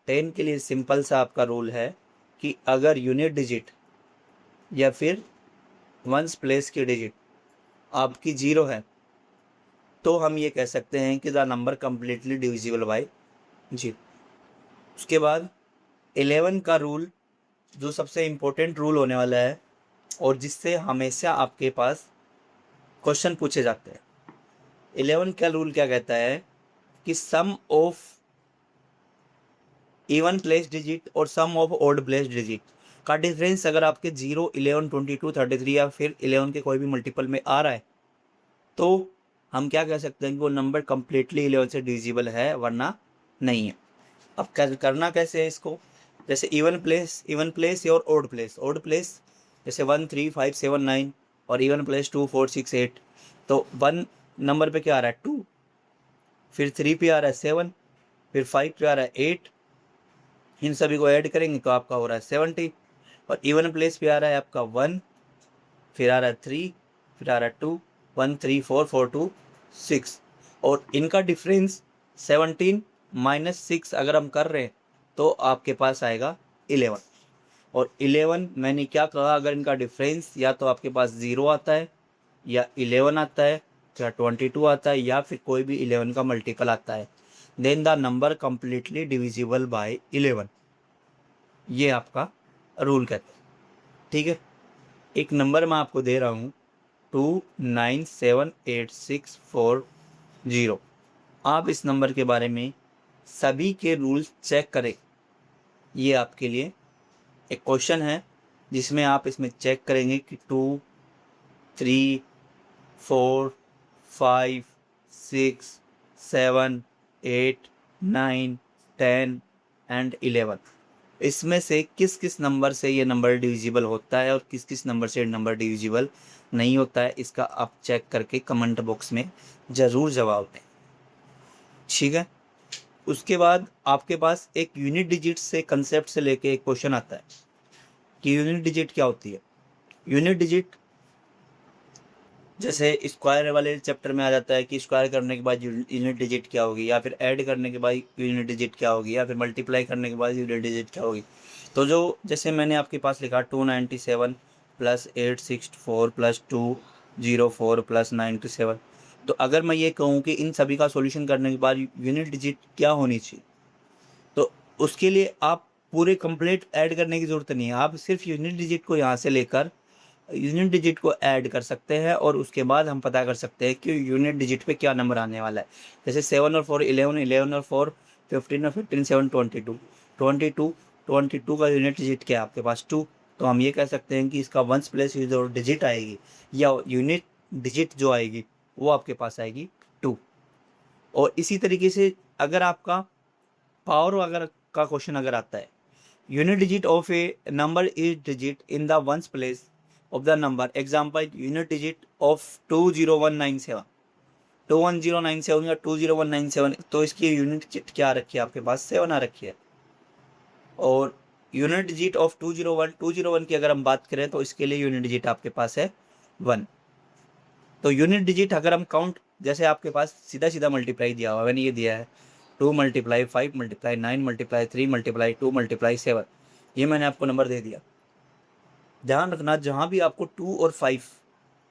10 के लिए सिंपल सा आपका रूल है कि अगर यूनिट डिजिट या फिर वंस प्लेस की डिजिट आपकी 0 है तो हम ये कह सकते हैं कि the number completely divisible by 0। उसके बाद 11 का रूल जो सबसे इम्पोर्टेंट रूल होने वाला है और जिससे हमेशा आपके पास क्वेश्चन पूछे जाते हैं। 11 का रूल क्या कहता है कि सम ऑफ इवन प्लेस डिजिट और सम ऑफ ऑड प्लेस डिजिट का डिफरेंस अगर आपके 0 11 22 33 या फिर 11 के कोई भी मल्टीपल में आ रहा है तो हम क्या कह सकते हैं कि वो नंबर कम्प्लीटली 11 से डिविजिबल है, वरना नहीं है। अब करना कैसे है इसको, जैसे इवन प्लेस और ऑड प्लेस जैसे 1 3 5 7 9 और इवन प्लेस 2 4 6 8। तो 1 नंबर पे क्या आ रहा है 2, फिर 3 पे आ रहा है 7, फिर 5 पे आ रहा है 8। इन सभी को ऐड करेंगे तो आपका हो रहा है 70। और इवन प्लेस पे आ रहा है आपका 1, फिर आ रहा है 3, फिर आ रहा है 2 1 3 4 4 2 6। और इनका डिफरेंस 17 - 6 अगर हम कर रहे हैं तो आपके पास आएगा 11। और 11 मैंने क्या कहा, अगर इनका डिफरेंस या तो आपके पास 0 आता है या 11 आता है या 22 आता है या फिर कोई भी 11 का मल्टीपल आता है, then the number completely divisible by 11। ये आपका रूल कहता है। ठीक है, एक नंबर मैं आपको दे रहा हूँ 297864 आप इस नंबर के बारे में सभी के रूल्स चेक करें। ये आपके लिए एक क्वेश्चन है जिसमें आप इसमें चेक करेंगे कि 2 3 4 5 6 7 8 9 10 एंड 11 इसमें से किस किस नंबर से ये नंबर डिविजिबल होता है और किस किस नंबर से नंबर डिविजिबल नहीं होता है, इसका आप चेक करके कमेंट बॉक्स में ज़रूर जवाब दें। ठीक है, उसके बाद आपके पास एक यूनिट डिजिट से कंसेप्ट से लेके एक क्वेश्चन आता है कि यूनिट डिजिट क्या होती है। यूनिट डिजिट जैसे स्क्वायर वाले चैप्टर में आ जाता है कि स्क्वायर करने के बाद यूनिट डिजिट क्या होगी, या फिर ऐड करने के बाद यूनिट डिजिट क्या होगी, या फिर मल्टीप्लाई करने के बाद यूनिट डिजिट क्या होगी। तो जो जैसे मैंने आपके पास लिखा 297 + 864 + 204 + 97। तो अगर मैं ये कहूँ कि इन सभी का सॉल्यूशन करने के बाद यूनिट डिजिट क्या होनी चाहिए, तो उसके लिए आप पूरे कंप्लीट ऐड करने की ज़रूरत नहीं है। आप सिर्फ यूनिट डिजिट को यहाँ से लेकर यूनिट डिजिट को ऐड कर सकते हैं और उसके बाद हम पता कर सकते हैं कि यूनिट डिजिट पे क्या नंबर आने वाला है। जैसे 7 और 4 11, 11 और 4 15 और 15 7 22 22 22 का यूनिट डिजिट क्या है आपके पास 2। तो हम ये कह सकते हैं कि इसका वंस प्लेस जो डिजिट आएगी या यूनिट डिजिट जो आएगी वो आपके पास आएगी 2। और इसी तरीके से अगर आपका पावर अगर का क्वेश्चन अगर आता है, unit digit of a number is digit in the ones place of the number, example unit digit of 20197 21097 या 20197, तो इसकी यूनिट डिजिट क्या रखी है आपके पास 7 आ रखी है। और यूनिट डिजिट ऑफ 201 की अगर हम बात करें तो इसके लिए यूनिट डिजिट आपके पास है 1। तो यूनिट डिजिट अगर हम काउंट, जैसे आपके पास सीधा सीधा मल्टीप्लाई दिया हुआ, मैंने ये दिया है 2 × 5 × 9 × 3 × 2 × 7, ये मैंने आपको नंबर दे दिया। ध्यान रखना जहाँ भी आपको 2 और 5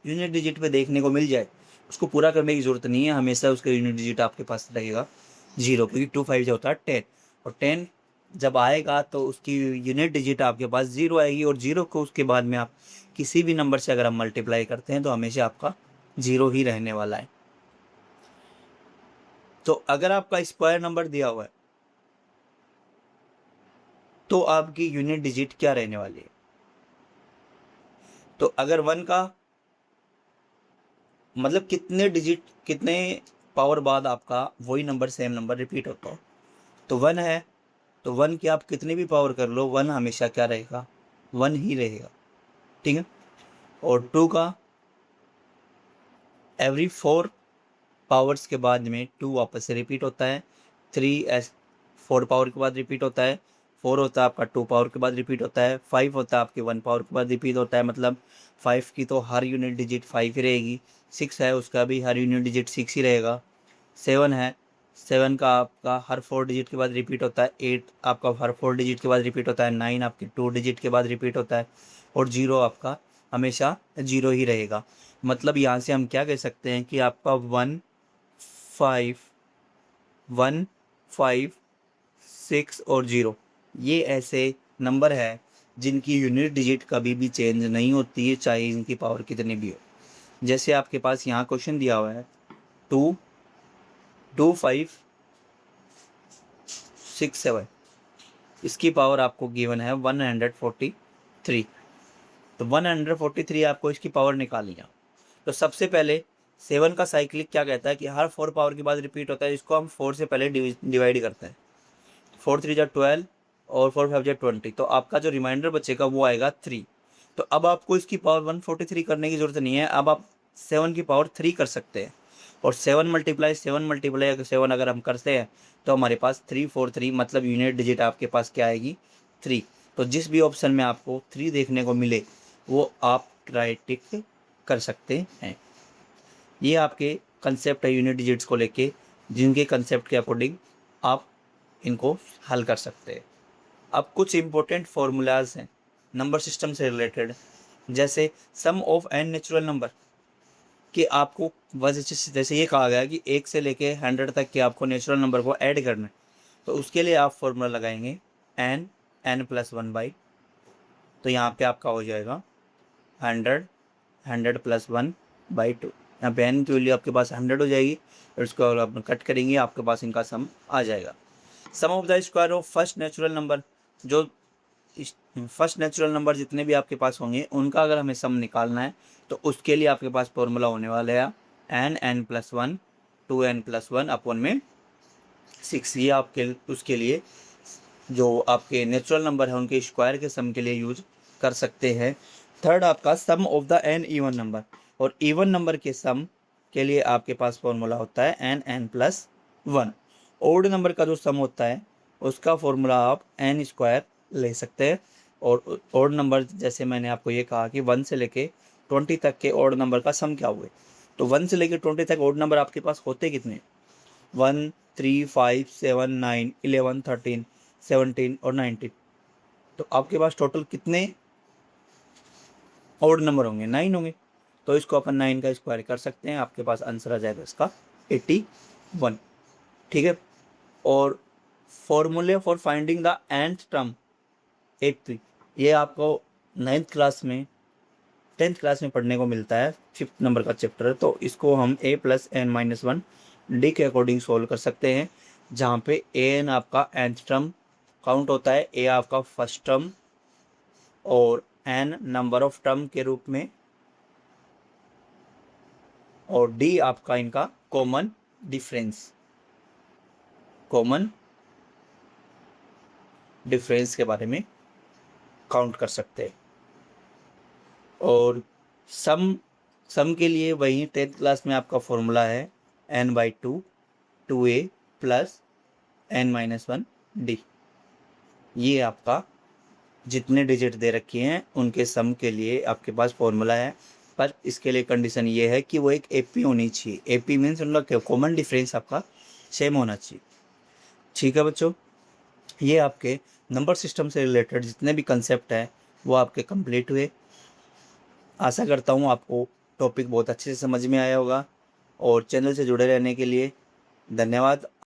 यूनिट डिजिट पे देखने को मिल जाए उसको पूरा करने की ज़रूरत नहीं है, हमेशा उसका यूनिट डिजिट आपके पास रहेगा 0, क्योंकि 2 5 जो होता है 10, और 10 जब आएगा तो उसकी यूनिट डिजिट आपके पास 0 आएगी। और 0 को उसके बाद में आप किसी भी नंबर से अगर हम मल्टीप्लाई करते हैं तो हमेशा आपका 0 ही रहने वाला है। तो अगर आपका स्क्वायर नंबर दिया हुआ है तो आपकी यूनिट डिजिट क्या रहने वाली है। तो अगर 1 का मतलब कितने डिजिट, कितने पावर बाद आपका वही नंबर सेम नंबर रिपीट होता हो। तो 1 है, तो 1 की आप कितनी भी पावर कर लो, 1 हमेशा क्या रहेगा, 1 ही रहेगा, ठीक है। और 2 का एवरी 4 पावर्स के बाद में 2 वापस से रिपीट होता है। 3 4 पावर के बाद रिपीट होता है। 4 होता है आपका 2 पावर के बाद रिपीट होता है। 5 होता है आपके 1 पावर के बाद रिपीट होता है, मतलब 5 की तो हर यूनिट डिजिट 5 ही रहेगी। 6 है, उसका भी हर यूनिट डिजिट 6 ही रहेगा। 7 है, 7 का आपका हर 4 डिजिट के बाद रिपीट होता है। 8 आपका हर 4 डिजिट के बाद रिपीट होता है। 9 आपके 2 डिजिट के बाद रिपीट होता है। और 0 आपका हमेशा 0 ही रहेगा। मतलब यहाँ से हम क्या कह सकते हैं कि आपका 1 5 1 5 6 और 0 ये ऐसे नंबर है जिनकी यूनिट डिजिट कभी भी चेंज नहीं होती है, चाहे इनकी पावर कितनी भी हो। जैसे आपके पास यहाँ क्वेश्चन दिया हुआ है 2 2 5 6 7, इसकी पावर आपको गिवन है 143। तो 143 आपको इसकी पावर निकालनी है। तो सबसे पहले 7 का साइक्लिक क्या कहता है कि हर 4 पावर के बाद रिपीट होता है, इसको हम 4 से पहले डिवाइड करते हैं। 4 3 जा 12 और 4 5 जा 20, तो आपका जो रिमाइंडर बचेगा वो आएगा 3। तो अब आपको इसकी पावर 143 करने की ज़रूरत नहीं है, अब आप 7 की पावर 3 कर सकते हैं। और 7 मल्टीप्लाई 7 अगर हम करते हैं तो हमारे पास 343, मतलब यूनिट डिजिट आपके पास क्या आएगी, 3। तो जिस भी ऑप्शन में आपको 3 देखने को मिले वो आप राइट टिक कर सकते हैं। ये आपके कंसेप्ट है यूनिट डिजिट्स को लेके, जिनके कंसेप्ट के अकॉर्डिंग आप इनको हल कर सकते हैं। अब कुछ इंपॉर्टेंट फॉर्मूलाज हैं नंबर सिस्टम से रिलेटेड, जैसे सम ऑफ एन नेचुरल नंबर, कि आपको जैसे ये कहा गया है कि 1 से लेके 100 तक के आपको नेचुरल नंबर को ऐड करना है। तो उसके लिए आप फॉर्मूला लगाएंगे n+1/, तो यहाँ पे आपका हो जाएगा 100 +1/2। यहाँ पे n की वैल्यू आपके पास 100 हो जाएगी, और इसको आप कट करेंगे आपके पास इनका सम आ जाएगा। Sum of the square of first natural number, जो फर्स्ट नेचुरल नंबर जितने भी आपके पास होंगे उनका अगर हमें सम निकालना है तो उसके लिए आपके पास फॉर्मूला होने वाला है n+1 2n+1/6। ये आपके उसके लिए जो आपके नेचुरल नंबर है उनके स्क्वायर के सम के लिए यूज कर सकते हैं। थर्ड आपका sum of the n even number, और इवन नंबर के सम के लिए आपके पास फॉर्मूला होता है n+1। ओड नंबर का जो सम होता है उसका फॉर्मूला आप n² ले सकते हैं। और ओड नंबर जैसे मैंने आपको ये कहा कि 1 से लेके 20 तक के ओड नंबर का सम क्या हुए, तो 1 से लेके 20 तक ओड नंबर आपके पास होते कितने, 1 3 5 7 9 11 13 17 और 19। तो आपके पास टोटल कितने ओड नंबर होंगे, 9 होंगे। तो इसको अपन 9 का स्क्वायर कर सकते हैं, आपके पास आंसर आ जाएगा इसका 81, ठीक है। और फॉर्मूले for finding the nth term 83, ये आपको 9th क्लास में 10th क्लास में पढ़ने को मिलता है, 5th नंबर का चैप्टर है। तो इसको हम a+n-1 डी के अकॉर्डिंग सोल्व कर सकते हैं, जहाँ पे an आपका nth टर्म काउंट होता है, a आपका फर्स्ट टर्म और n नंबर ऑफ टर्म के रूप में, और d आपका इनका कॉमन डिफरेंस के बारे में काउंट कर सकते हैं। और सम के लिए वही 10th क्लास में आपका फॉर्मूला है n/2 2a + n-1d। ये आपका जितने डिजिट दे रखे हैं उनके सम के लिए आपके पास फॉर्मूला है, पर इसके लिए कंडीशन ये है कि वो एक एपी होनी चाहिए। एपी मीन्स उनका कॉमन डिफरेंस आपका सेम होना चाहिए, ठीक है बच्चों। ये आपके नंबर सिस्टम से रिलेटेड जितने भी कंसेप्ट हैं वो आपके कंप्लीट हुए। आशा करता हूँ आपको टॉपिक बहुत अच्छे से समझ में आया होगा, और चैनल से जुड़े रहने के लिए धन्यवाद।